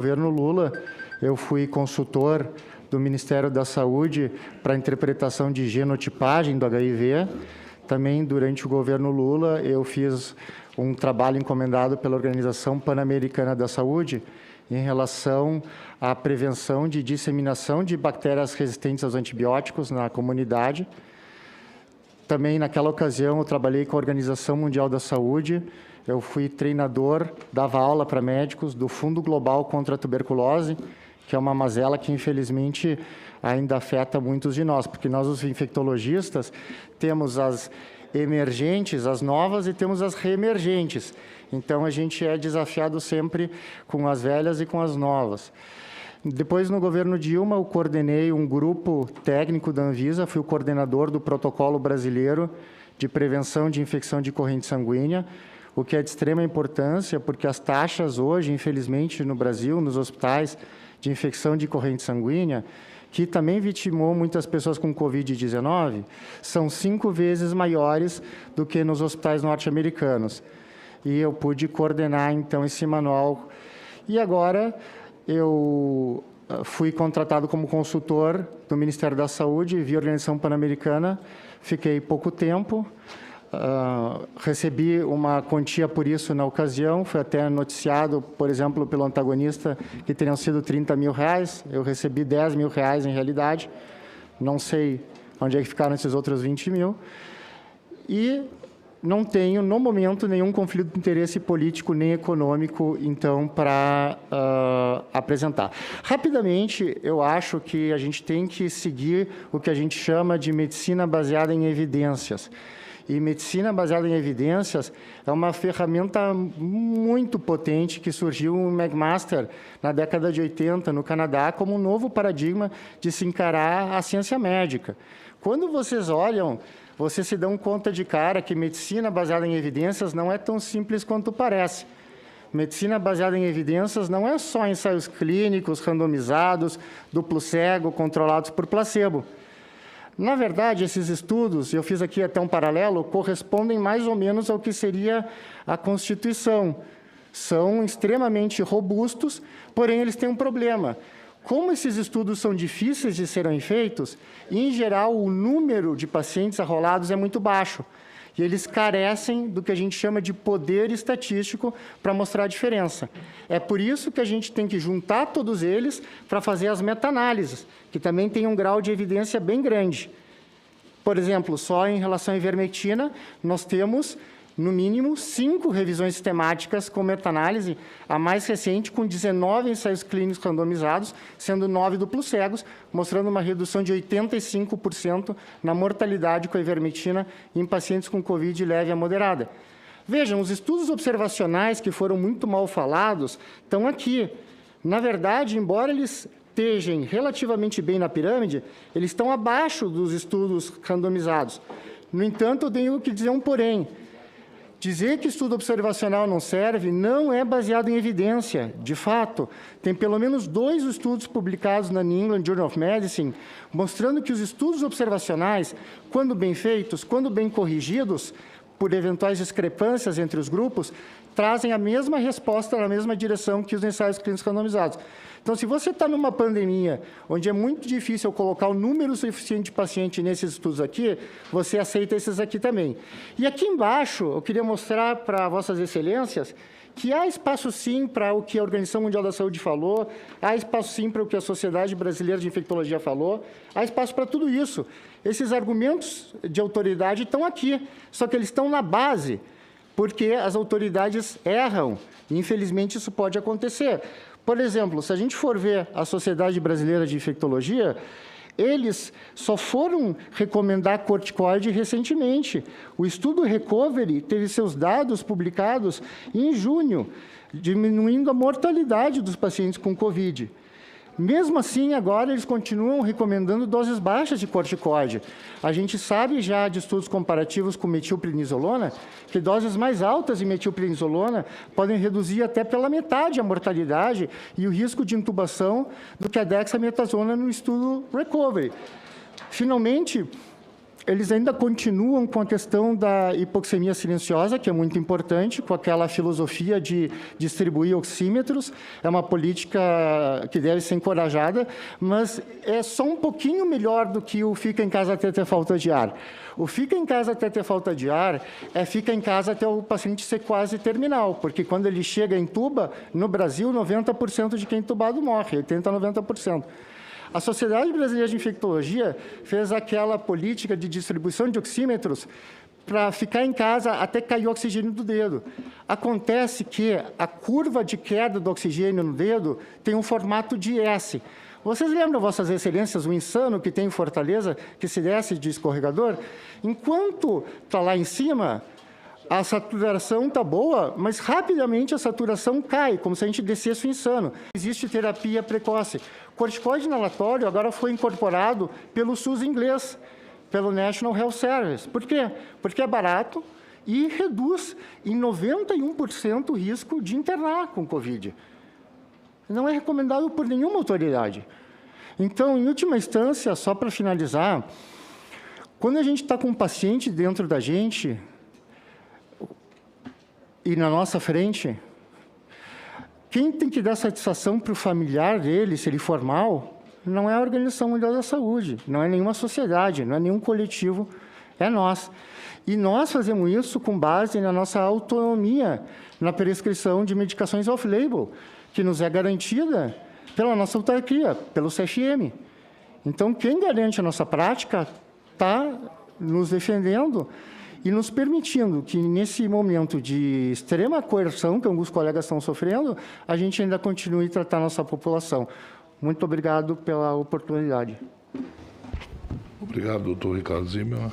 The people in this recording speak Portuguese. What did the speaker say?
governo Lula, eu fui consultor do Ministério da Saúde para a interpretação de genotipagem do HIV. Também, durante o governo Lula, eu fiz um trabalho encomendado pela Organização Pan-Americana da Saúde em relação à prevenção de disseminação de bactérias resistentes aos antibióticos na comunidade. Também, naquela ocasião, eu trabalhei com a Organização Mundial da Saúde. Eu fui treinador, dava aula para médicos do Fundo Global contra a Tuberculose, que é uma mazela que, infelizmente, ainda afeta muitos de nós, porque nós, os infectologistas, temos as emergentes, as novas, e temos as reemergentes. Então, a gente é desafiado sempre com as velhas e com as novas. Depois, no governo Dilma, eu coordenei um grupo técnico da Anvisa, fui o coordenador do Protocolo Brasileiro de Prevenção de Infecção de Corrente Sanguínea, o que é de extrema importância, porque as taxas hoje, infelizmente, no Brasil, nos hospitais de infecção de corrente sanguínea, que também vitimou muitas pessoas com Covid-19, são 5 vezes maiores do que nos hospitais norte-americanos. E eu pude coordenar, então, esse manual. E agora, eu fui contratado como consultor do Ministério da Saúde via Organização Pan-Americana, fiquei pouco tempo, recebi uma quantia por isso na ocasião, foi até noticiado, por exemplo, pelo antagonista, que teriam sido R$30 mil, eu recebi R$10 mil em realidade, não sei onde é que ficaram esses outros 20 mil, e não tenho, no momento, nenhum conflito de interesse político nem econômico, então, para apresentar. Rapidamente, eu acho que a gente tem que seguir o que a gente chama de medicina baseada em evidências. E medicina baseada em evidências é uma ferramenta muito potente que surgiu no McMaster na década de 80, no Canadá, como um novo paradigma de se encarar a ciência médica. Quando vocês olham, vocês se dão conta de cara que medicina baseada em evidências não é tão simples quanto parece. Medicina baseada em evidências não é só ensaios clínicos, randomizados, duplo cego, controlados por placebo. Na verdade, esses estudos, eu fiz aqui até um paralelo, correspondem mais ou menos ao que seria a Constituição. São extremamente robustos, porém eles têm um problema. Como esses estudos são difíceis de serem feitos, em geral, o número de pacientes arrolados é muito baixo. E eles carecem do que a gente chama de poder estatístico para mostrar a diferença. É por isso que a gente tem que juntar todos eles para fazer as meta-análises, que também tem um grau de evidência bem grande. Por exemplo, só em relação à ivermectina, nós temos, no mínimo, 5 revisões sistemáticas com meta-análise, a mais recente com 19 ensaios clínicos randomizados, sendo 9 duplos cegos, mostrando uma redução de 85% na mortalidade com a ivermectina em pacientes com Covid leve a moderada. Vejam, os estudos observacionais que foram muito mal falados estão aqui. Na verdade, embora eles estejam relativamente bem na pirâmide, eles estão abaixo dos estudos randomizados. No entanto, eu tenho que dizer um porém. Dizer que estudo observacional não serve não é baseado em evidência. De fato, tem pelo menos 2 estudos publicados na New England Journal of Medicine mostrando que os estudos observacionais, quando bem feitos, quando bem corrigidos, por eventuais discrepâncias entre os grupos, trazem a mesma resposta na mesma direção que os ensaios clínicos randomizados. Então, se você está numa pandemia, onde é muito difícil colocar o número suficiente de paciente nesses estudos aqui, você aceita esses aqui também. E aqui embaixo, eu queria mostrar para Vossas Excelências que há espaço sim para o que a Organização Mundial da Saúde falou, há espaço sim para o que a Sociedade Brasileira de Infectologia falou, há espaço para tudo isso. Esses argumentos de autoridade estão aqui, só que eles estão na base, porque as autoridades erram. E, infelizmente, isso pode acontecer. Por exemplo, se a gente for ver a Sociedade Brasileira de Infectologia, eles só foram recomendar corticoide recentemente. O estudo Recovery teve seus dados publicados em junho, diminuindo a mortalidade dos pacientes com Covid. Mesmo assim, agora, eles continuam recomendando doses baixas de corticoide. A gente sabe já de estudos comparativos com metilprednisolona que doses mais altas de metilprednisolona podem reduzir até pela metade a mortalidade e o risco de intubação do que a dexametasona no estudo Recovery. Finalmente, Eles ainda continuam com a questão da hipoxemia silenciosa, que é muito importante, com aquela filosofia de distribuir oxímetros. É uma política que deve ser encorajada, mas é só um pouquinho melhor do que o fica em casa até ter falta de ar. O fica em casa até ter falta de ar é fica em casa até o paciente ser quase terminal, porque quando ele chega em tuba, no Brasil, 90% de quem é entubado morre, 80% a 90%. A Sociedade Brasileira de Infectologia fez aquela política de distribuição de oxímetros para ficar em casa até cair o oxigênio do dedo. Acontece que a curva de queda do oxigênio no dedo tem um formato de S. Vocês lembram, Vossas Excelências, o Insano que tem em Fortaleza, que se desce de escorregador? Enquanto está lá em cima, a saturação está boa, mas rapidamente a saturação cai, como se a gente descesse o Insano. Existe terapia precoce. Corticoide inalatório agora foi incorporado pelo SUS inglês, pelo National Health Service. Por quê? Porque é barato e reduz em 91% o risco de internar com Covid. Não é recomendado por nenhuma autoridade. Então, em última instância, só para finalizar, quando a gente está com um paciente dentro da gente e na nossa frente, quem tem que dar satisfação para o familiar dele, se ele for mal, não é a Organização Mundial da Saúde, não é nenhuma sociedade, não é nenhum coletivo, é nós. E nós fazemos isso com base na nossa autonomia, na prescrição de medicações off-label, que nos é garantida pela nossa autarquia, pelo CFM. Então, quem garante a nossa prática está nos defendendo e nos permitindo que, nesse momento de extrema coerção que alguns colegas estão sofrendo, a gente ainda continue a tratar a nossa população. Muito obrigado pela oportunidade. Obrigado, doutor Ricardo Zimmermann.